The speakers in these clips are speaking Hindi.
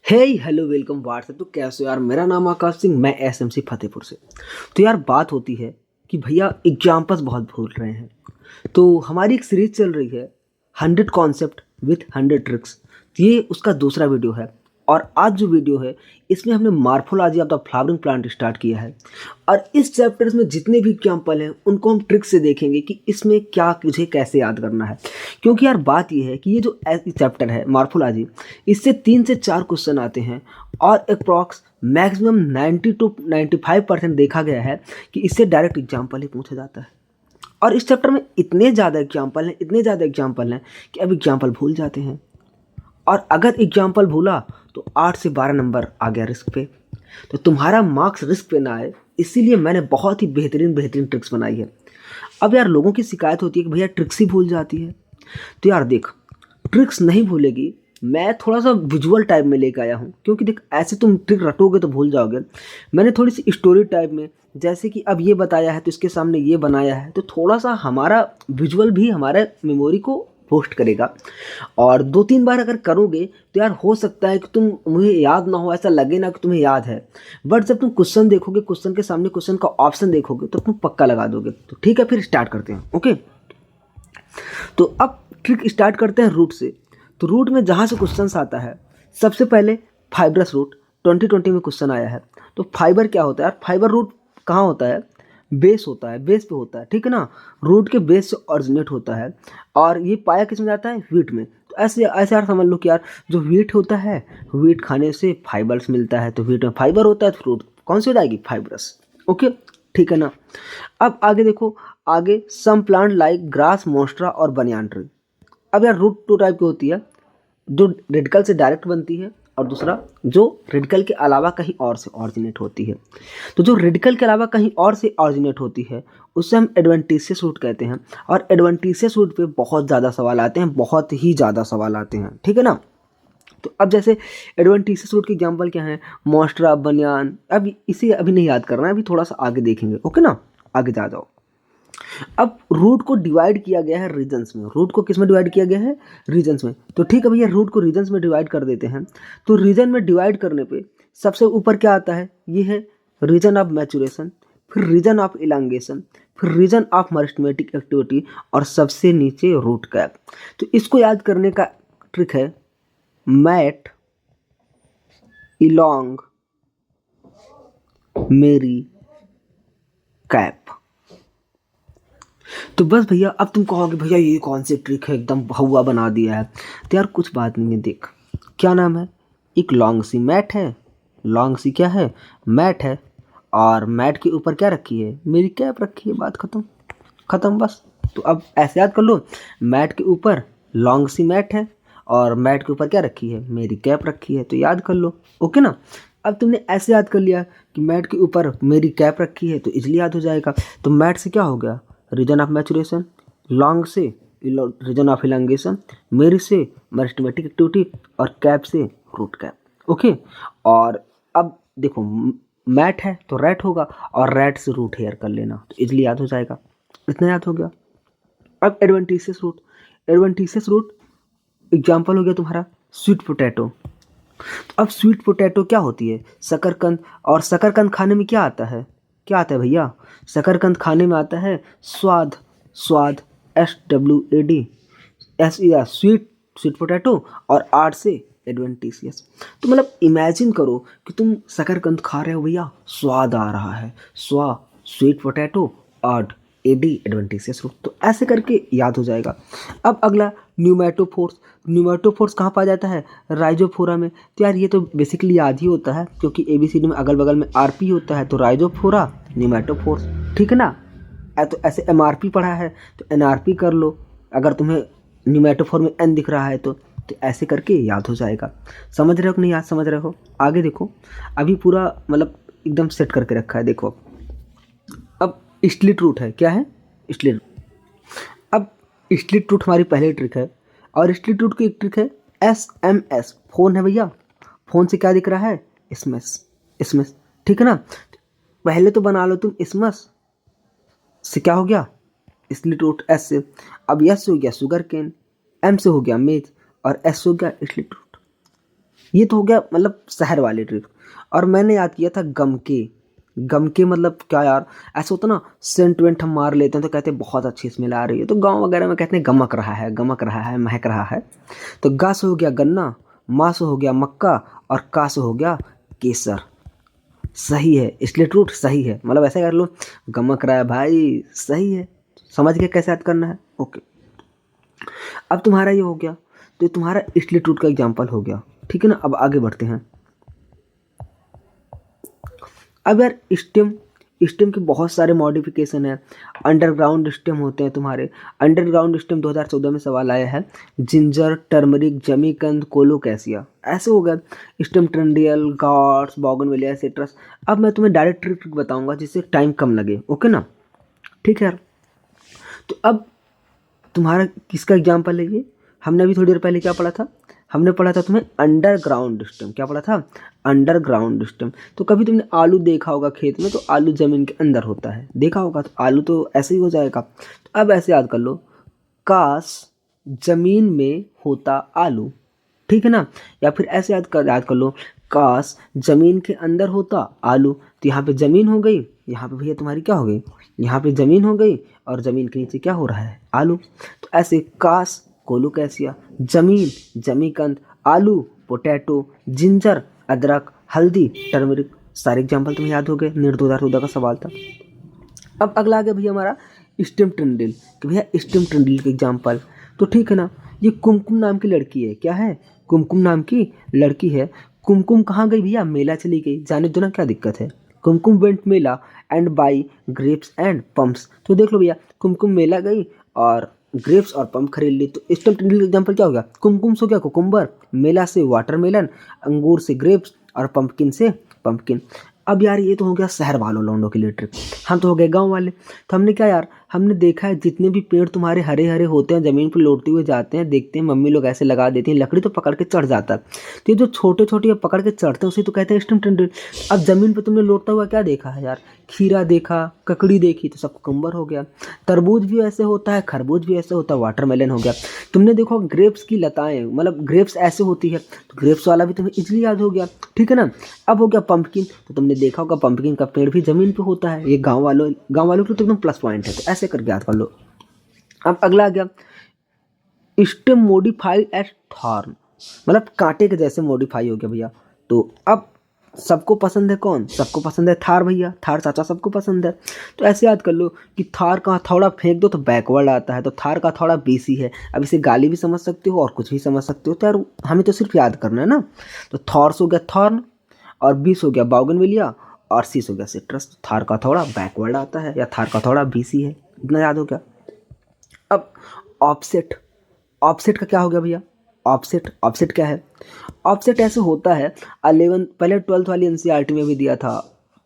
हे हेलो वेलकम व्हाट्सएप। तो कैसे हो यार? मेरा नाम आकाश सिंह, मैं एसएमसी फतेहपुर से। तो यार बात होती है कि भैया एग्जाम्पल्स बहुत भूल रहे हैं। तो हमारी एक सीरीज चल रही है 100 कॉन्सेप्ट विथ 100 ट्रिक्स। तो ये उसका दूसरा वीडियो है। और आज जो वीडियो है इसमें हमने morphology of the flowering plant start किया है। और इस चैप्टर्स में जितने भी एग्जाम्पल हैं उनको हम ट्रिक से देखेंगे कि इसमें क्या मुझे कैसे याद करना है। क्योंकि यार बात ये है कि ये जो चैप्टर है मार्फोलॉजी, इससे 3 से 4 क्वेश्चन आते हैं। और अप्रॉक्स मैक्सिमम 90 to 95% देखा गया है कि इससे डायरेक्ट एग्जाम्पल ही पूछा जाता है। और इस चैप्टर में इतने ज़्यादा एग्जाम्पल हैं कि अब एग्जाम्पल भूल जाते हैं। और अगर एग्जाम्पल भूला तो 8 से 12 नंबर आ गया रिस्क पे। तो तुम्हारा मार्क्स रिस्क पे ना आए, इसीलिए मैंने बहुत ही बेहतरीन बेहतरीन ट्रिक्स बनाई है। अब यार लोगों की शिकायत होती है कि भैया ट्रिक्स ही भूल जाती है। तो यार देख, ट्रिक्स नहीं भूलेगी। मैं थोड़ा सा विजुअल टाइप में लेकर आया हूँ, क्योंकि देख ऐसे तुम ट्रिक रटोगे तो भूल जाओगे। मैंने थोड़ी सी स्टोरी टाइप में, जैसे कि अब ये बताया है तो इसके सामने ये बनाया है, तो थोड़ा सा हमारा विजुअल भी हमारे मेमोरी को पोस्ट करेगा। और 2-3 बार अगर करोगे तो यार हो सकता है कि तुम मुझे याद ना हो, ऐसा लगे ना कि तुम्हें याद है। बट जब तुम क्वेश्चन देखोगे, क्वेश्चन के सामने क्वेश्चन का ऑप्शन देखोगे तो तुम पक्का लगा दोगे। तो ठीक है, फिर स्टार्ट करते हैं। ओके, तो अब ट्रिक स्टार्ट करते हैं रूट से। तो रूट में जहाँ से क्वेश्चन आता है, सबसे पहले फाइब्रस रूट 2020 में क्वेश्चन आया है। तो फाइबर क्या होता है यार? फाइबर रूट कहाँ होता है? बेस होता है, बेस पे होता है, ठीक है ना। रूट के बेस से ऑरिजिनेट होता है। और ये पाया किस में जाता है? व्हीट में। तो ऐसे ऐसे यार समझ लो कि यार जो व्हीट होता है, व्हीट खाने से फाइबर्स मिलता है, तो व्हीट में फाइबर होता है, तो फ्रूट कौन सी हो जाएगी? फाइब्रस। ओके, ठीक है ना। अब आगे देखो, आगे सम प्लांट लाइक ग्रास, मोस्ट्रा और बनियान ट्री। अब यार रूट 2 टाइप की होती है, जो रेडिकल से डायरेक्ट बनती है, और दूसरा जो रेडिकल के अलावा कहीं और से ऑरिजिनेट होती है। तो जो रेडिकल के अलावा कहीं और से ऑरिजिनेट होती है उससे हम एडवेंटिशियस रूट कहते हैं। और एडवेंटिशियस रूट पे बहुत ज़्यादा सवाल आते हैं, बहुत ही ज़्यादा सवाल आते हैं, ठीक है ना। तो अब जैसे एडवेंटिशियस रूट की एग्जांपल क्या है? मोस्ट्रा, बनियान। अब इसे अभी नहीं याद करना है, अभी थोड़ा सा आगे देखेंगे। ओके ना, आगे जा जाओ। अब रूट को डिवाइड किया गया है रीजन्स में। रूट को किस में डिवाइड किया गया है? रीजन्स में। तो ठीक है भैया, रूट को रीजन्स में डिवाइड कर देते हैं। तो रीजन में डिवाइड करने पे सबसे ऊपर क्या आता है? ये है रीजन ऑफ मैचुरेशन, फिर रीजन ऑफ इलांगेशन, फिर रीजन ऑफ मरिस्टेमेटिक एक्टिविटी, और सबसे नीचे रूट कैप। तो इसको याद करने का ट्रिक है मैट इलोंग मेरी कैप। तो बस भैया, अब तुम कहोगे भैया ये कौन सी ट्रिक है, एकदम भहुआ बना दिया है। तो यार कुछ बात नहीं है, देख क्या नाम है, एक लॉन्ग सी मैट है। लॉन्ग सी क्या है? मैट है। और मैट के ऊपर क्या रखी है? मेरी कैप रखी है। बात खत्म, खत्म बस। तो अब ऐसे याद कर लो, मैट के ऊपर लॉन्ग सी मैट है, और मैट के ऊपर क्या रखी है? मेरी कैप रखी है। तो याद कर लो। ओके ना। अब तुमने ऐसे याद कर लिया कि मैट के ऊपर मेरी कैप रखी है, तो इजली याद हो जाएगा। तो मैट से क्या हो गया? रीजन ऑफ मैचुरेशन, लॉन्ग से रीजन ऑफ इलांगेशन, मेरी से मेरिस्टेमेटिक एक्टिविटी, और कैप से रूट कैप। ओके। और अब देखो, मैट है तो रैट होगा, और रैट से रूट हेयर कर लेना, तो इजली याद हो जाएगा। इतना याद हो गया। अब adventitious root. Adventitious root example हो गया तुम्हारा स्वीट पोटैटो। अब स्वीट पोटैटो क्या होती है? शकरकंद। और शकरकंद खाने में क्या आता है? क्या आता है भैया? शकरकंद खाने में आता है स्वाद। स्वाद, SWAD, एस या स्वीट, स्वीट पोटैटो, और आर्ट से एडवेंटिशियस। तो मतलब इमेजिन करो कि तुम शकरकंद खा रहे हो भैया, स्वाद आ रहा है, sweet potato, art, AD adventitious root. तो ऐसे करके याद हो जाएगा। अब अगला न्यूमेटोफोर्स। न्यूमेटोफोर्स कहाँ पाया जाता है? राइजोफोरा में। तो यार ये तो बेसिकली याद ही होता है, क्योंकि ABCD में अगल बगल में RP होता है, तो राइजोफोरा, न्यूमेटोफोर्स, ठीक है ना। तो ऐसे MRP पढ़ा है तो NRP कर लो, अगर तुम्हें न्यूमेटोफोर में N दिख रहा है तो ऐसे करके याद हो जाएगा। समझ रहे हो कि नहीं? याद समझ रहे हो? आगे देखो, अभी पूरा मतलब एकदम सेट करके रखा है। देखो अब स्लिट रूट है। क्या है? स्लिट। अब स्लिट रूट हमारी पहली ट्रिक है। और स्लिट रूट की एक ट्रिक है SMS। फोन है भैया, फोन से क्या दिख रहा है? स्मस, स्मस, ठीक है ना। पहले तो बना लो तुम स्मस से क्या हो गया? स्लिट रूट S से। अब S से हो गया शुगर केन, M से हो गया मेज, और S से हो गया स्लिट रूट। ये तो हो गया मतलब शहर वाले ट्रिक। और मैंने याद किया था गम के। गम के मतलब क्या यार, ऐसा होता ना, सेंट वेंट हम मार लेते हैं तो कहते हैं बहुत अच्छी स्मेल आ रही है, तो गांव वगैरह में कहते हैं गमक रहा है, गमक रहा है, महक रहा है। तो गा से हो गया गन्ना, मा से हो गया मक्का, और का से हो गया केसर। सही है, इसलिए ट्रूथ सही है, मतलब ऐसा कर लो, गमक रहा है भाई, सही है। समझ गए कैसे याद करना है? ओके। अब तुम्हारा ये हो गया, तो ये तुम्हारा इसलिए ट्रूथ का एग्जाम्पल हो गया, ठीक है ना। अब आगे बढ़ते हैं। अब यार स्टेम, स्टेम के बहुत सारे मॉडिफिकेशन है। अंडरग्राउंड स्टेम होते हैं तुम्हारे। अंडरग्राउंड स्टेम 2014 में सवाल आया है। जिंजर, टर्मरिक, जमीकंद, कोलोकैसिया, ऐसे हो गया। Stem tendril, gourds, bougainvillea, citrus. अब मैं तुम्हें डायरेक्ट ट्रिक बताऊंगा जिससे टाइम कम लगे, ओके ना। ठीक है यार। तो अब तुम्हारा किसका एग्जाम्पल है ये? हमने अभी थोड़ी देर पहले क्या पढ़ा था? हमने पढ़ा था तुम्हें अंडरग्राउंड सिस्टम। क्या पढ़ा था? Underground system. तो कभी तुमने आलू देखा होगा खेत में, तो आलू जमीन के अंदर होता है, देखा होगा, तो आलू तो ऐसे ही हो जाएगा। तो अब ऐसे याद कर लो, काश जमीन में होता आलू, ठीक है ना। या फिर ऐसे याद कर लो, काश जमीन के अंदर होता आलू। तो यहाँ पे जमीन हो गई, यहाँ पे भैया तुम्हारी क्या हो गई, यहाँ पे जमीन हो गई, और जमीन के नीचे क्या हो रहा है? आलू। तो ऐसे काश, कोलोकैसिया, जमीन, जमीकंद, आलू, पोटैटो, जिंजर, अदरक, हल्दी, टर्मरिक, सारे एग्जाम्पल तुम्हें याद हो गए। नीट 2014 का सवाल था। अब अगला आ गया भैया हमारा स्टेम ट्रेंडिल, कि भैया स्टेम ट्रेंडिल के एग्जाम्पल। तो ठीक है ना, ये कुमकुम नाम की लड़की है। क्या है? कुमकुम नाम की लड़की है। कुमकुम कहाँ गई भैया? मेला चली गई। जाने दो ना, क्या दिक्कत है। Kumkum went mela and buy grapes and pumps. तो देख लो भैया, कुमकुम मेला गई और ग्रेप्स और पंप खरीद ली। तो स्टेम ट्रेंडिल का एग्जाम्पल क्या हो गया? कुमकुम से हो गया कुकुम्बर, मेला से वाटरमेलन, अंगूर से ग्रेप्स, और पंपकिन से पंपकिन। अब यार ये तो हो गया शहर वालों लौंडों के लिए ट्रिक। हम तो हो गए गांव वाले। तो हमने क्या यार, हमने देखा है जितने भी पेड़ तुम्हारे हरे हरे होते हैं, ज़मीन पर लौटते हुए जाते हैं, देखते हैं मम्मी लोग ऐसे लगा देती हैं, लकड़ी तो पकड़ के चढ़ जाता है। तो ये जो छोटे छोटे पकड़ के चढ़ते हैं उसे तो कहते हैं स्टेम ट्रेंडिल। अब ज़मीन पर तुमने लौटता हुआ क्या देखा है यार? खीरा देखा, ककड़ी देखी, तो सब कुकुम्बर हो गया। तरबूज भी ऐसे होता है, खरबूज भी ऐसे होता है, वाटरमेलन हो गया। तुमने देखो ग्रेप्स की लताएं, मतलब ग्रेप्स ऐसे होती है, तो ग्रेप्स वाला भी तुम्हें इजीली याद हो गया, ठीक है ना। अब हो गया पंपकिन। तो तुमने देखा होगा पंपकिन का पेड़ भी जमीन पे होता है। ये गांव वालों के लिए तो एकदम प्लस पॉइंट है। तो ऐसे करके याद कर लो। अब अगला आ गया स्टेम मॉडिफाइड एट थॉर्न, मतलब कांटे के जैसे मॉडिफाई हो गया भैया। तो अब सबको पसंद है कौन? सबको पसंद है थार भैया, थार चाचा सबको पसंद है। तो ऐसे याद कर लो कि थार का हथौड़ा फेंक दो तो बैकवर्ड आता है, तो थार का हथौड़ा बीसी है। अब इसे गाली भी समझ सकते हो और कुछ भी समझ सकते हो, तो यार हमें तो सिर्फ याद करना है ना। तो थॉर्स हो गया थॉर्न, और बीस हो गया बाउगनविलिया, और सीस हो गया सिट्रस। थार का हथौड़ा बैकवर्ड आता है, या थार का हथौड़ा बीसी है, इतना याद हो गया। अब ऑफसेट, ऑफसेट का क्या हो गया भैया? ऑफसेट, ऑफसेट क्या है? ऑफसेट ऐसे होता है 11 पहले 12th वाली एनसीईआरटी में भी दिया था,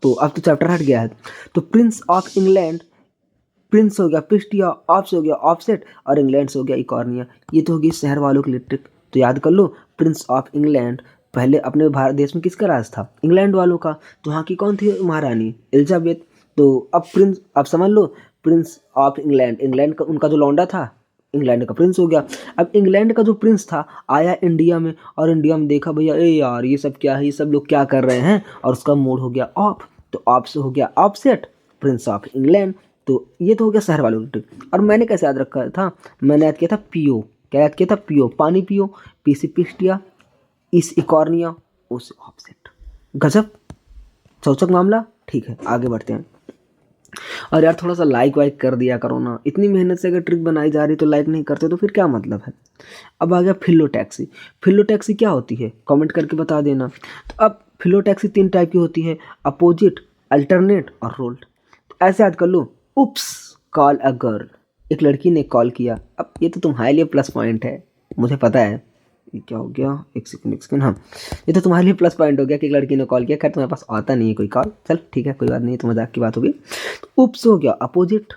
तो अब तो चैप्टर हट गया है। तो प्रिंस ऑफ इंग्लैंड, प्रिंस हो गया पिस्टिया, ऑफ्स हो गया ऑफसेट, और इंग्लैंड से हो गया इकॉर्निया। ये तो होगी शहर वालों के लिए ट्रिक। तो याद कर लो, प्रिंस ऑफ इंग्लैंड, पहले अपने भारत देश में किसका राज था? इंग्लैंड वालों का। तो वहाँ की कौन थी महारानी? एलिजाबेथ। तो अब प्रिंस, अब समझ लो, प्रिंस ऑफ इंग्लैंड, इंग्लैंड का उनका जो लौंडा था, इंग्लैंड का प्रिंस हो गया। अब इंग्लैंड का जो प्रिंस था आया इंडिया में, और इंडिया में देखा भैया, ए यार ये सब क्या है, ये सब लोग क्या कर रहे हैं, और उसका मूड हो गया ऑफ। तो ऑफ से हो गया ऑफसेट, प्रिंस ऑफ इंग्लैंड। तो ये तो हो गया शहर वालों की ट्रिक। और मैंने कैसे याद रखा था? मैंने याद किया था पीओ। क्या याद किया था? पीओ, पानी पियो, पी से पिस्टिया, इस इकॉर्निया, उस ऑफसेट। गजब चौचक मामला। ठीक है, आगे बढ़ते हैं। और यार थोड़ा सा लाइक वाइक कर दिया करो ना, इतनी मेहनत से अगर ट्रिक बनाई जा रही तो लाइक नहीं करते तो फिर क्या मतलब है। अब आ गया फिल्लो टैक्सी। फिल्लो टैक्सी क्या होती है? कमेंट करके बता देना। तो अब फिल्लो टैक्सी 3 टाइप की होती है, अपोजिट, अल्टरनेट और रोल्ड। तो ऐसे याद कर लो, उप्स कॉल अ गर्ल, एक लड़की ने कॉल किया। अब ये तो तुम्हारे लिए प्लस पॉइंट है, मुझे पता है। ये क्या हो गया, एक सेकंड, हाँ, ये तो तुम्हारे लिए प्लस पॉइंट हो गया कि एक लड़की ने कॉल किया। खैर तुम्हारे पास आता नहीं है कोई कॉल, चल ठीक है, कोई बात नहीं, तो मजाक की बात होगी। तो उप्स हो गया अपोजिट।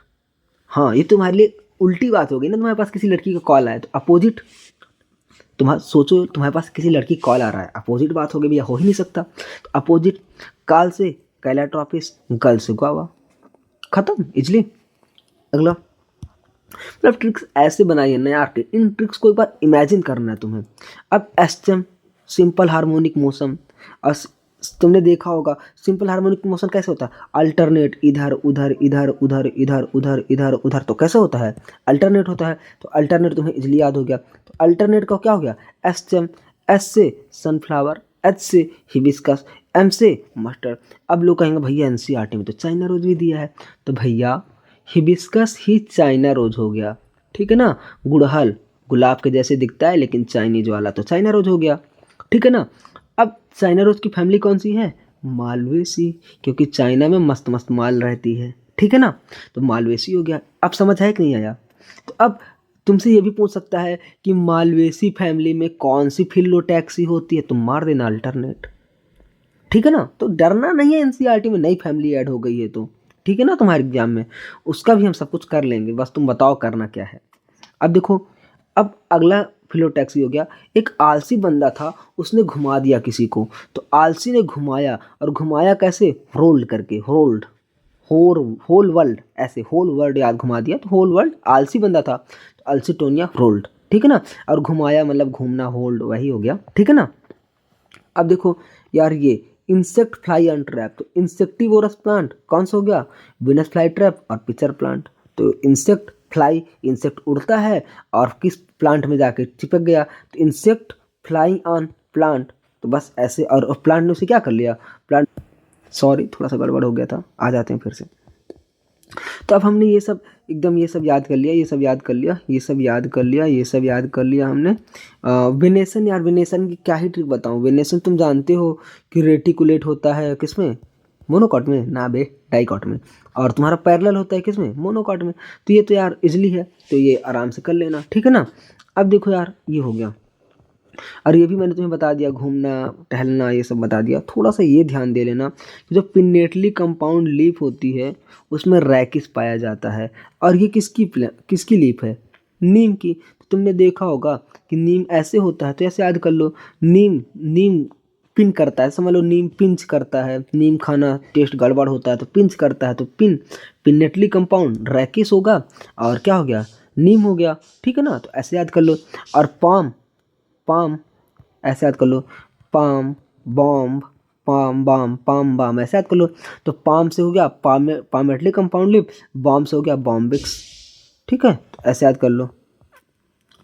हाँ, ये तुम्हारे लिए उल्टी बात हो गई ना, तुम्हारे पास किसी लड़की का कॉल आया तो अपोजिट। तुम्हारा सोचो, तुम्हारे पास किसी लड़की का कॉल आ रहा है, अपोजिट बात हो गई भैया, हो ही नहीं सकता। तो अपोजिट, काल से कैलाट्रॉपिस, गर्ल से गुआवा, खत्म इजली। अगला, मतलब ट्रिक्स ऐसे बनाई है ना यार, इन ट्रिक्स को एक बार इमेजिन करना है तुम्हें। अब एस्टेम सिंपल हार्मोनिक मोशन। और तुमने देखा होगा सिंपल हार्मोनिक मोशन कैसे होता है, अल्टरनेट, इधर उधर इधर उधर इधर उधर इधर उधर, तो कैसे होता है, अल्टरनेट होता है। तो अल्टरनेट तुम्हें इजली याद हो गया। तो अल्टरनेट का क्या हो गया, एस से, एस से सनफ्लावर, एच से हिबिस्कस, एम से मस्टर्ड। अब लोग कहेंगे भैया एनसीईआरटी में तो चाइना रोज भी दिया है, तो भैया हिबिस्कस ही चाइना रोज हो गया, ठीक है ना। गुड़हल गुलाब के जैसे दिखता है लेकिन चाइनीज वाला, तो चाइना रोज हो गया, ठीक है ना। अब चाइना रोज की फैमिली कौन सी है, मालवेसी, क्योंकि चाइना में मस्त मस्त माल रहती है, ठीक है ना। तो मालवेसी हो गया। अब समझ आया कि नहीं आया। तो अब तुमसे ये भी पूछ सकता है कि मालवेसी फैमिली में कौन सी फिलोटैक्सी होती है, तुम मार देना अल्टरनेट, ठीक है ना। तो डरना नहीं है, एनसीईआरटी में नई फैमिली ऐड हो गई है तो, ठीक है ना। तुम्हारे एग्जाम में उसका भी हम सब कुछ कर लेंगे, बस तुम बताओ करना क्या है। अब देखो, अब अगला फिलोटैक्सी हो गया। एक आलसी बंदा था, उसने घुमा दिया किसी को, तो आलसी ने घुमाया, और घुमाया कैसे, रोल्ड करके, रोल्ड, होल वर्ल्ड, ऐसे होल वर्ल्ड याद घुमा दिया, तो होल वर्ल्ड आलसी बंदा था, तो अल्सीटोनिया रोल्ड, ठीक है ना। और घुमाया मतलब घूमना, होल्ड वही हो गया, ठीक है ना। अब देखो यार, ये इंसेक्ट फ्लाई ऑन ट्रैप, तो इंसेक्टिवोरस प्लांट कौन सा हो गया, विनस फ्लाई ट्रैप और पिचर प्लांट। तो इंसेक्ट फ्लाई, इंसेक्ट उड़ता है और किस प्लांट में जाके चिपक गया, तो इंसेक्ट फ्लाई ऑन प्लांट। तो बस ऐसे, और प्लांट ने उसे क्या कर लिया, प्लांट, सॉरी थोड़ा सा गड़बड़ हो गया था, आ जाते हैं फिर से। तो अब हमने ये सब एकदम ये सब याद कर लिया, ये सब याद कर लिया, ये सब याद कर लिया, ये सब याद कर लिया हमने। वेनेसन, यार वेनेसन की क्या ही ट्रिक बताऊँ। वेनेसन तुम जानते हो कि रेटिकुलेट होता है किसमें, मोनोकॉट में ना बे, डाइकॉट में। और तुम्हारा पैरेलल होता है किसमें, मोनोकॉट में। तो ये तो यार इजली है, तो ये आराम से कर लेना, ठीक है ना। अब देखो यार, ये हो गया, और ये भी मैंने तुम्हें बता दिया, घूमना टहलना ये सब बता दिया। थोड़ा सा ये ध्यान दे लेना कि जो पिनेटली कंपाउंड लीफ होती है उसमें रैकिस पाया जाता है, और ये किसकी लीफ है, नीम की। तो तुमने देखा होगा कि नीम ऐसे होता है, तो ऐसे याद कर लो, नीम नीम पिन करता है, समझ लो नीम पिंच करता है, नीम खाना टेस्ट गड़बड़ होता है तो पिंच करता है, तो पिनेटली कंपाउंड रैकिस होगा, और क्या हो गया, नीम हो गया, ठीक है ना। तो ऐसे याद कर लो। और पाम, पाम ऐसे याद कर लो, palm bomb, palm balm, palm balm, ऐसे याद कर लो। तो पाम से हो गया पामेटली कंपाउंड लिप, बॉम्ब से हो गया बॉम्बिक्स, ठीक है। तो ऐसे याद कर लो।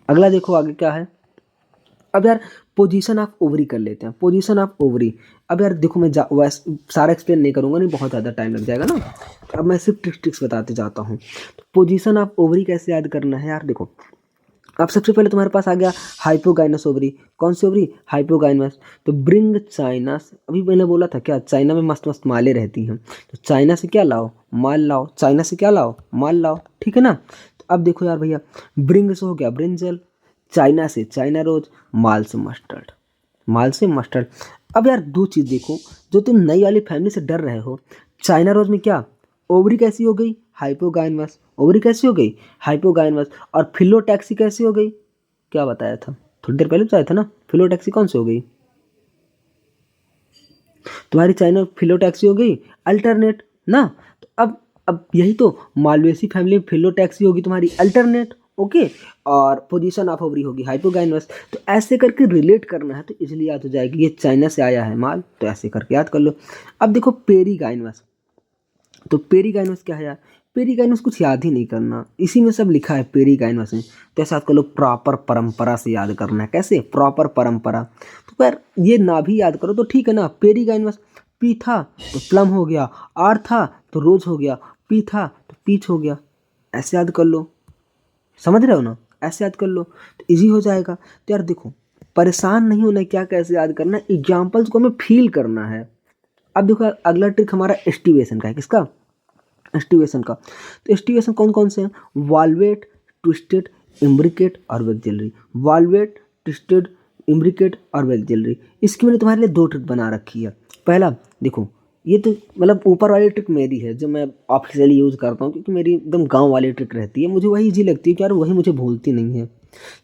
अगला देखो आगे क्या है। अब यार पोजीशन ऑफ ओवरी कर लेते हैं, पोजीशन ऑफ ओवरी। अब यार देखो, मैं वैसे सारा एक्सप्लेन नहीं करूंगा, नहीं बहुत ज़्यादा टाइम लग जाएगा ना। अब मैं सिर्फ ट्रिक्स बताते जाता हूँ। तो पोजीशन ऑफ ओवरी कैसे याद करना है यार, देखो अब सबसे पहले तुम्हारे पास आ गया हाइपोगाइनस ओवरी, कौन सी ओवरी, हाइपोगाइनस। तो ब्रिंग चाइना, अभी मैंने बोला था क्या, चाइना में मस्त मस्त मालें रहती हैं, तो चाइना से क्या लाओ, माल लाओ, चाइना से क्या लाओ, माल लाओ, ठीक है ना। तो अब देखो यार भैया, ब्रिंग से हो गया ब्रिंजल, चाइना से चाइना रोज, माल से मस्टर्ड, माल से मस्टर्ड। अब यार दो चीज़ देखो, जो तुम नई वाली फैमिली से डर रहे हो, चाइना रोज में क्या, ओवरी कैसी हो गई, हाइपोगाइनस, ओवरी कैसी हो गई, हाइपोगाइनस। और फिलोटैक्सी कैसी हो गई, क्या बताया था, थोड़ी देर पहले बताया था ना, फिलोटैक्सी कौन सी हो गई, तुम्हारी चाइना फिलोटैक्सी हो गई, अल्टरनेट ना। तो अब यही तो, मालवेसी फैमिली में फिलोटैक्सी होगी तुम्हारी अल्टरनेट, ओके। और पोजीशन ऑफ ओवरी होगी हाइपोगाइनस। तो ऐसे करके रिलेट करना है तो इजीली याद हो जाएगी, ये चाइना से आया है माल, तो ऐसे करके याद कर लो। अब देखो पेरीगाइनस, तो पेरीगाइनस क्या है यार, पेरीगाइनस कुछ याद ही नहीं करना, इसी में सब लिखा है पेरीगाइनस में। तो ऐसा कर लो, प्रॉपर परंपरा से याद करना है, कैसे, प्रॉपर परंपरा। तो यार ये ना भी याद करो तो ठीक है ना। पेरीगाइनस, पी था तो प्लम हो गया, आर था तो रोज हो गया, पी था तो पीच हो गया, ऐसे याद कर लो, समझ रहे हो ना, ऐसे याद कर लो तो इजी हो जाएगा। तो यार देखो, परेशान नहीं होना है, क्या कैसे याद करना है, एग्जाम्पल्स को हमें फील करना है। अब देखो अगला ट्रिक हमारा एस्टिवेशन का है, किसका, एस्टिवेशन का। तो एस्टिवेशन कौन कौन से हैं, वाल्वेट, ट्विस्टेड, इम्ब्रिकेट और वेक्जिलरी, वाल्वेट, ट्विस्टेड, इम्ब्रिकेट और वेक्जिलरी। इसकी मैंने तुम्हारे लिए दो ट्रिक बना रखी है। पहला देखो, ये तो मतलब ऊपर वाली ट्रिक मेरी है जो मैं ऑफिशियली यूज़ करता हूँ, क्योंकि मेरी एकदम गांव वाली ट्रिक रहती है, मुझे वही इजी लगती है कि यार वही मुझे भूलती नहीं है,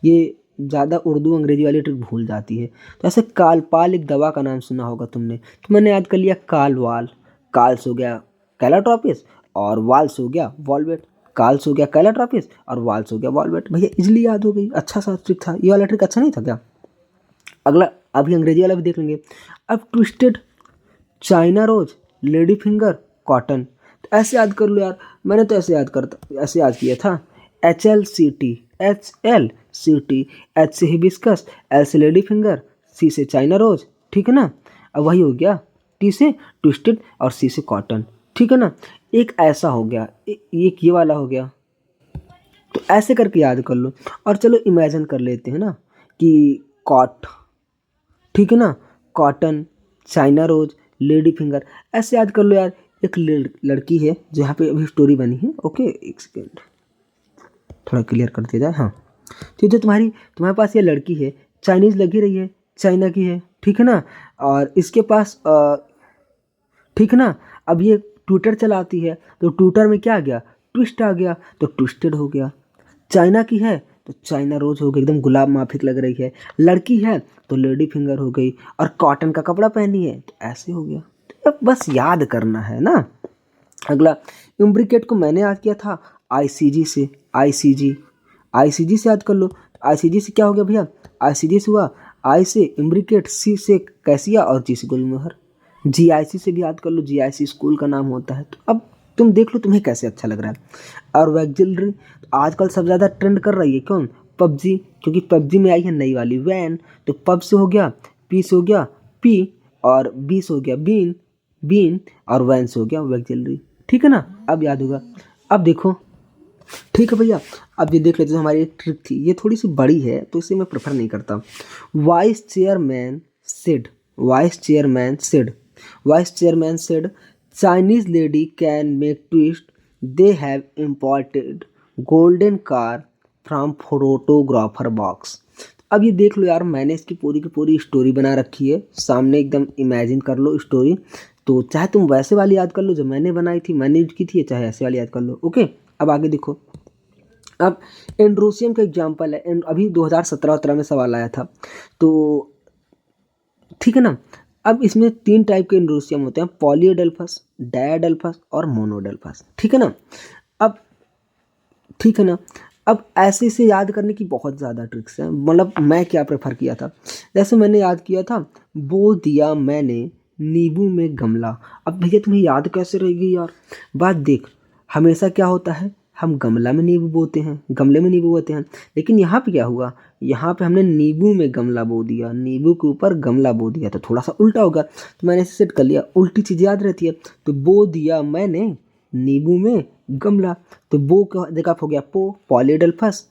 ये ज़्यादा उर्दू अंग्रेजी वाली ट्रिक भूल जाती है। तो ऐसे कालपाल एक दवा का नाम सुना होगा तुमने, तो मैंने याद कर लिया काल वाल, काल्स हो गया कैलाट्रोपिस और वाल्स हो गया वॉल्वेट, काल्स हो गया कैलाट्रोपिस और वाल्स हो गया वॉल्वेट। भैया इजली याद हो गई, अच्छा सा ट्रिक था ये वाला, ट्रिक अच्छा नहीं था क्या। अगला अभी अंग्रेजी वाला भी देख लेंगे। अब twisted, China rose, lady finger, cotton. तो ऐसे याद कर लो यार, मैंने तो ऐसे याद किया था। HLCT, HLCT, H से हिबिस्कस, L से लेडी फिंगर, C से चाइना रोज, ठीक है ना। अब वही हो गया, T से ट्विस्टेड और C से कॉटन, ठीक है ना। एक ऐसा हो गया, एक ये वाला हो गया। तो ऐसे करके याद कर लो। और चलो इमेजिन कर लेते हैं ना कि कॉट, ठीक है ना, cotton, China rose, lady finger, ऐसे याद कर लो यार। एक लड़की है जो यहाँ पे अभी स्टोरी बनी है। ओके एक सेकेंड, थोड़ा क्लियर कर दिया जाए। हाँ, तो जो तुम्हारे पास ये लड़की है, चाइनीज़ लगी रही है, चाइना की है, ठीक है ना। और इसके पास ठीक है ना। अब ये ट्विटर चलाती है, तो ट्विटर में क्या आ गया, ट्विस्ट आ गया, तो ट्विस्टेड हो गया। चाइना की है तो चाइना रोज हो गई, एकदम गुलाब माफिक लग रही है। लड़की है तो लेडी फिंगर हो गई, और कॉटन का कपड़ा पहनी है तो ऐसे हो गया। तो अब बस याद करना है ना। अगला, इम्ब्रिकेट को मैंने याद किया था आईसीजी से। आईसीजी से याद कर लो। आईसीजी से क्या हो गया भैया, आईसीजी से हुआ आई से इम्ब्रिकेट, सी से कैसिया और जी से गुलमोहर। जीआईसी से भी याद कर लो, जीआईसी स्कूल का नाम होता है। तो अब तुम देख लो तुम्हें कैसे अच्छा लग रहा है। और वैक्जिलरी आजकल सबसे ज़्यादा ट्रेंड कर रही है, कौन, पबजी, क्योंकि पबजी में आई है नई वाली वैन। तो पब से हो गया, पी से हो गया पी, और बी से हो गया बीन, और वैन से हो गया वैक्जिलरी, ठीक है ना। अब याद होगा। अब देखो, ठीक है भैया, अब ये देख लेते हैं। हमारी एक ट्रिक थी, ये थोड़ी सी बड़ी है तो इसे मैं प्रेफर नहीं करता। Vice chairman said, vice chairman said, vice chairman said, Chinese lady can make twist, they have imported golden car from photographer box. अब ये देख लो यार, मैंने इसकी पूरी की पूरी स्टोरी बना रखी है सामने, एकदम इमेजिन कर लो स्टोरी। तो चाहे तुम वैसे वाली याद कर लो जो मैंने बनाई थी, मैंने यूज की थी, चाहे ऐसे वाली याद कर लो। ओके, अब आगे देखो। अब एंड्रोसियम का एग्जाम्पल है, अभी 2017-18 में सवाल आया था, तो ठीक है ना। अब इसमें 3 टाइप के एंड्रोसियम होते हैं, पॉलीएडेल्फस, डायडेल्फस और मोनोडेल्फस, ठीक है ना। अब ठीक है ना। अब ऐसे से याद करने की बहुत ज़्यादा ट्रिक्स हैं। मतलब मैं क्या प्रेफर किया था, जैसे मैंने याद किया था, बो दिया मैंने नींबू में गमला। अब भैया तुम्हें याद कैसे रहेगी यार, बात देख, हमेशा क्या होता है, हम गमला में नींबू बोते हैं, गमले में नींबू बोते हैं, लेकिन यहाँ पे क्या हुआ, यहाँ पे हमने नींबू में गमला बो दिया, नींबू के ऊपर गमला बो दिया, तो थोड़ा सा उल्टा होगा। तो मैंने इसे सेट कर लिया, उल्टी चीज़ याद रहती है। तो बो दिया मैंने नींबू में गमला, तो बो का जगह हो गया पो, पॉलीडेल्फस,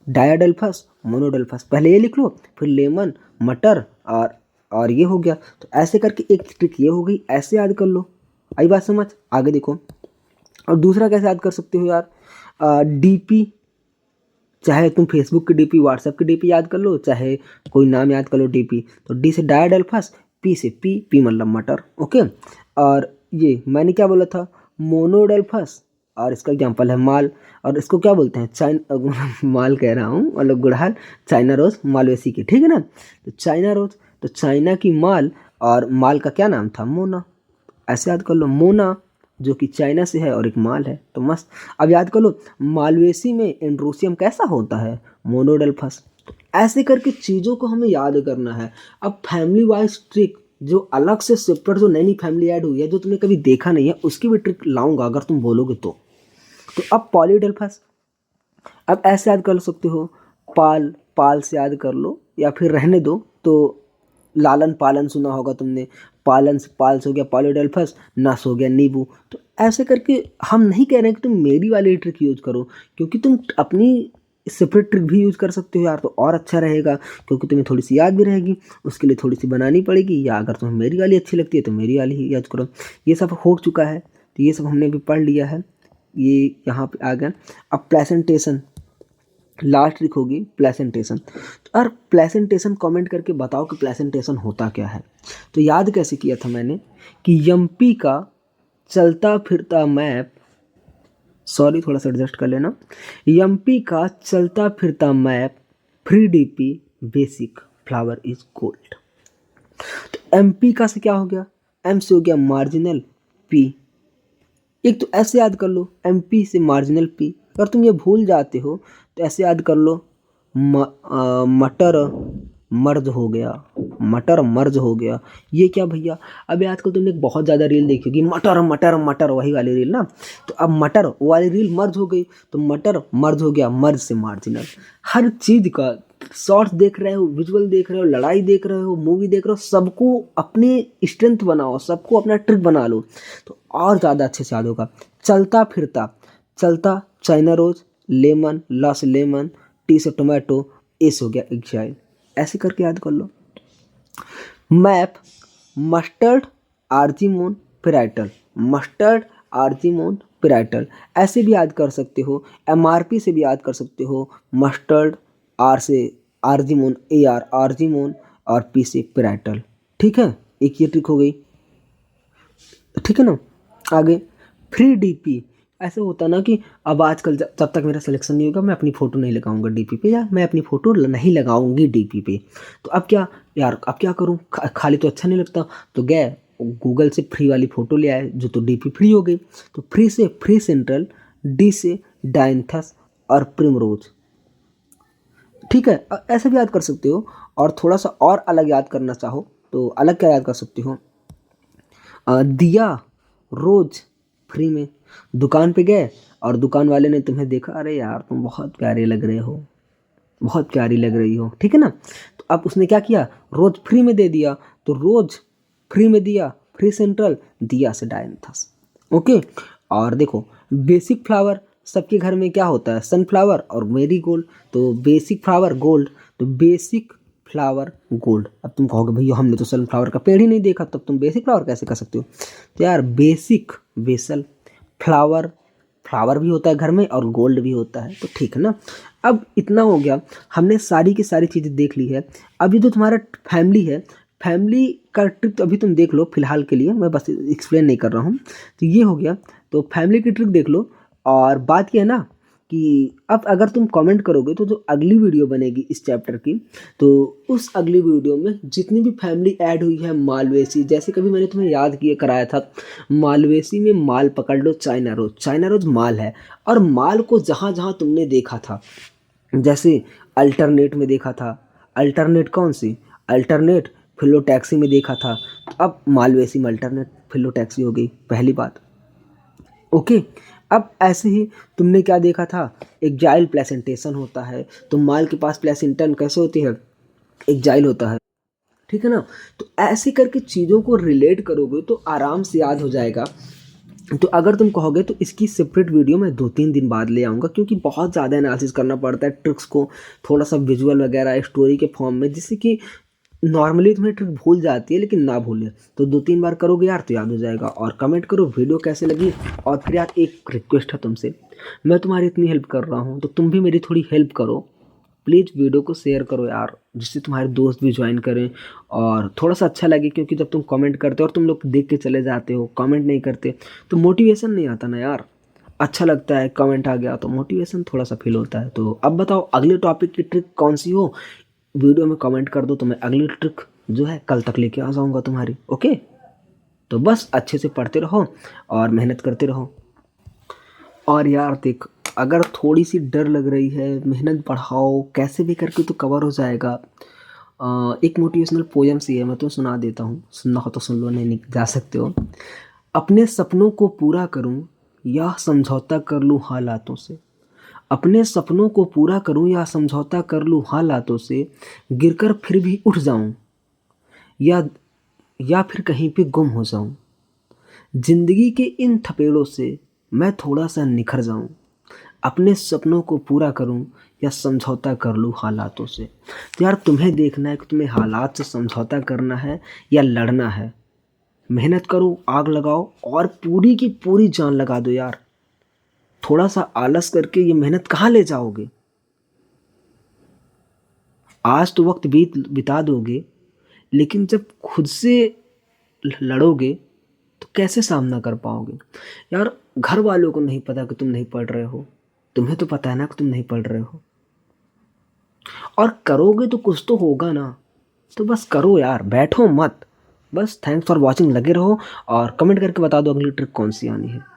डायाडेल्फस, मोनोडेल्फस। पहले ये लिख लो, फिर लेमन, मटर, और ये हो गया। तो ऐसे करके एक ट्रिक ये हो गई, ऐसे याद कर लो। आई बात समझ, आगे देखो। और दूसरा कैसे याद कर सकते हो यार, डीपी, चाहे तुम फेसबुक की डीपी, व्हाट्सएप की डीपी याद कर लो, चाहे कोई नाम याद कर लो डीपी। तो डी से डायाडेल्फस, पी से पी मतलब मटर। ओके, और ये मैंने क्या बोला था, मोनोडेल्फस, और इसका एग्जांपल है माल। और इसको क्या बोलते हैं, माल कह रहा हूँ, मतलब गुड़हल, चाइना रोज मालवेसी की, ठीक है ना। तो चाइना रोज, तो चाइना की माल, और माल का क्या नाम था, मोना। ऐसे याद कर लो, मोना जो कि चाइना से है, और एक माल है, तो मस्त। अब याद कर लो, मालवेसी में एंड्रोसियम कैसा होता है, मोनोडेल्फस। तो ऐसे करके चीज़ों को हमें याद करना है। अब फैमिली वाइज ट्रिक, जो अलग से सेपरेट जो नई नई फैमिली ऐड हुई है, जो तुमने कभी देखा नहीं है, उसकी भी ट्रिक लाऊंगा अगर तुम बोलोगे तो। अब पॉलीडेल्फस, अब ऐसे याद कर सकते हो, पाल, पाल से याद कर लो, या फिर रहने दो। तो लालन पालन सुना होगा तुमने, पालन से पाल से हो गया पॉलीडेल्फस, नस हो गया नींबू। तो ऐसे करके हम नहीं कह रहे हैं कि तुम मेरी वाली ट्रिक यूज करो, क्योंकि तुम अपनी सेपरेट ट्रिक भी यूज कर सकते हो यार, तो और अच्छा रहेगा, क्योंकि तुम्हें थोड़ी सी याद भी रहेगी। उसके लिए थोड़ी सी बनानी पड़ेगी, या अगर तुम्हें मेरी वाली अच्छी लगती है तो मेरी वाली ही यूज करो। ये सब हो चुका है, तो ये सब हमने भी पढ़ लिया है, ये यहाँ पे आ गया। अब प्रेजेंटेशन, लास्ट ट्रिक होगी प्लेसेंटेशन। तो यार प्लेसेंटेशन कमेंट करके बताओ कि प्लेसेंटेशन होता क्या है। तो याद कैसे किया था मैंने, कि यम्पी का चलता फिरता मैप, सॉरी थोड़ा सा एडजस्ट कर लेना, यम्पी का चलता फिरता map, free DP, basic, flower is gold. तो एमपी का से क्या हो गया, एम से हो गया मार्जिनल पी। एक तो ऐसे याद कर लो, एमपी से मार्जिनल पी। अगर तुम ये भूल जाते हो तो ऐसे याद कर लो, मटर, मर्ज हो गया, मटर मर्ज हो गया। ये क्या भैया? अबे आजकल तुमने एक बहुत ज़्यादा रील देखी होगी, मटर मटर मटर, वही वाली रील ना। तो अब मटर वाली रील मर्ज हो गई, तो मटर मर्ज हो गया, मर्ज से मार्जिनल। हर चीज़ का शॉर्ट्स देख रहे हो, विजुअल देख रहे हो, लड़ाई देख रहे हो, मूवी देख रहे हो, सबको अपने स्ट्रेंथ बनाओ, सबको अपना ट्रिक बना लो, तो और ज़्यादा अच्छे से याद होगा। चलता फिरता, चलता चाइना रोज, लेमन लस लेमन, टी से टोमेटो, एस हो गया एग्जाइल। ऐसे करके याद कर लो। Map, mustard argemone parietal, mustard argemone parietal, ऐसे भी याद कर सकते हो। एमआरपी से भी याद कर सकते हो, मस्टर्ड, आर से आर्जिमोन, ए आर आर्जिमोन, और पी से पेराइटल। ठीक है, एक ये ट्रिक हो गई, ठीक है ना। आगे फ्री डीपी, ऐसे होता ना कि अब आजकल जब तक मेरा सिलेक्शन नहीं होगा मैं अपनी फ़ोटो नहीं लगाऊंगा डीपी पे, या मैं अपनी फ़ोटो नहीं लगाऊंगी डीपी पे। तो अब क्या यार, अब क्या करूं, खाली तो अच्छा नहीं लगता। तो गए गूगल से फ्री वाली फ़ोटो ले आए, जो तो डीपी फ्री हो गई। तो फ्री से फ्री सेंट्रल, डी से डायंथस और प्रिमरोज। ठीक है, ऐसे भी याद कर सकते हो। और थोड़ा सा और अलग याद करना चाहो तो अलग क्या याद कर सकते हो, दिया रोज फ्री में। दुकान पे गए और दुकान वाले ने तुम्हें देखा, अरे यार तुम बहुत प्यारे लग रहे हो, बहुत प्यारी लग रही हो, ठीक है ना। तो अब उसने क्या किया, रोज फ्री में दे दिया, तो रोज फ्री में दिया, फ्री सेंट्रल, दिया से डायंथस। ओके। और देखो बेसिक फ्लावर, सबके घर में क्या होता है, सनफ्लावर और मेरीगोल्ड। तो बेसिक फ्लावर गोल्ड, तो बेसिक फ्लावर गोल्ड। अब तुम कहोगे भैया हमने तो सनफ्लावर का पेड़ ही नहीं देखा, तब तुम बेसिक फ्लावर कैसे कर सकते हो? तो यार बेसिक बेसल, फ्लावर फ्लावर भी होता है घर में और गोल्ड भी होता है, तो ठीक है ना। अब इतना हो गया, हमने सारी की सारी चीज़ें देख ली है। अभी जो तुम्हारा फैमिली है, फैमिली का ट्रिक तो अभी तुम देख लो फिलहाल के लिए, मैं बस एक्सप्लेन नहीं कर रहा हूँ। तो ये हो गया, तो फैमिली की ट्रिक देख लो। और बात ये है ना कि अब अगर तुम कमेंट करोगे तो जो अगली वीडियो बनेगी इस चैप्टर की, तो उस अगली वीडियो में जितनी भी फैमिली ऐड हुई है, मालवेसी, जैसे कभी मैंने तुम्हें याद किया कराया था, मालवेसी में माल पकड़ लो, चाइना रोज, चाइना रोज माल है। और माल को जहाँ जहाँ तुमने देखा था, जैसे अल्टरनेट में देखा था, अल्टरनेट कौन सी, अल्टरनेट फिलो टैक्सी में देखा था, तो अब मालवेसी में अल्टरनेट फिलो टैक्सी हो गई, पहली बात। ओके। अब ऐसे ही तुमने क्या देखा था, एक जाइल प्लेसेंटेशन होता है, तो माल के पास प्लेसेंटन कैसे होती है, एक जाइल होता है, ठीक है ना। तो ऐसे करके चीज़ों को रिलेट करोगे तो आराम से याद हो जाएगा। तो अगर तुम कहोगे तो इसकी सेपरेट वीडियो मैं 2-3 दिन बाद ले आऊँगा, क्योंकि बहुत ज़्यादा एनालिसिस करना पड़ता है ट्रिक्स को, थोड़ा सा विजुअल वगैरह स्टोरी के फॉर्म में, जिससे कि नॉर्मली तुम्हें ट्रिक भूल जाती है लेकिन ना भूले। तो 2-3 बार करोगे यार तो याद हो जाएगा। और कमेंट करो वीडियो कैसे लगी। और फिर यार एक रिक्वेस्ट है तुमसे, मैं तुम्हारी इतनी हेल्प कर रहा हूँ तो तुम भी मेरी थोड़ी हेल्प करो, प्लीज़ वीडियो को शेयर करो यार, जिससे तुम्हारे दोस्त भी ज्वाइन करें और थोड़ा सा अच्छा लगे। क्योंकि जब तुम कमेंट करते हो और तुम लोग देख के चले जाते हो, कमेंट नहीं करते, तो मोटिवेशन नहीं आता ना यार। अच्छा लगता है कमेंट आ गया तो मोटिवेशन थोड़ा सा फील होता है। तो अब बताओ अगले टॉपिक की ट्रिक कौन सी हो, वीडियो में कमेंट कर दो, तो मैं अगली ट्रिक जो है कल तक लेके आ जाऊँगा तुम्हारी। ओके, तो बस अच्छे से पढ़ते रहो और मेहनत करते रहो। और यार देख, अगर थोड़ी सी डर लग रही है, मेहनत बढ़ाओ, कैसे भी करके तो कवर हो जाएगा। एक मोटिवेशनल पोएम सी है, मैं तो सुना देता हूँ, सुनना हो तो सुन लो, नहीं जा सकते हो। अपने सपनों को पूरा करूँ या समझौता कर लूँ हालातों से, अपने सपनों को पूरा करूँ या समझौता कर लूँ हालातों से, गिरकर फिर भी उठ जाऊँ या फिर कहीं पे गुम हो जाऊँ, जिंदगी के इन थपेड़ों से मैं थोड़ा सा निखर जाऊँ, अपने सपनों को पूरा करूं या समझौता कर लूं हालातों से। तो यार तुम्हें देखना है कि तुम्हें हालात से समझौता करना है या लड़ना है। मेहनत करो, आग लगाओ और पूरी की पूरी जान लगा दो यार। थोड़ा सा आलस करके ये मेहनत कहाँ ले जाओगे? आज तो वक्त बिता दोगे, लेकिन जब खुद से लड़ोगे तो कैसे सामना कर पाओगे? यार घर वालों को नहीं पता कि तुम नहीं पढ़ रहे हो, तुम्हें तो पता है ना कि तुम नहीं पढ़ रहे हो। और करोगे तो कुछ तो होगा ना, तो बस करो यार, बैठो मत। बस थैंक्स फॉर वॉचिंग, लगे रहो और कमेंट करके बता दो अगली ट्रिक कौन सी आनी है।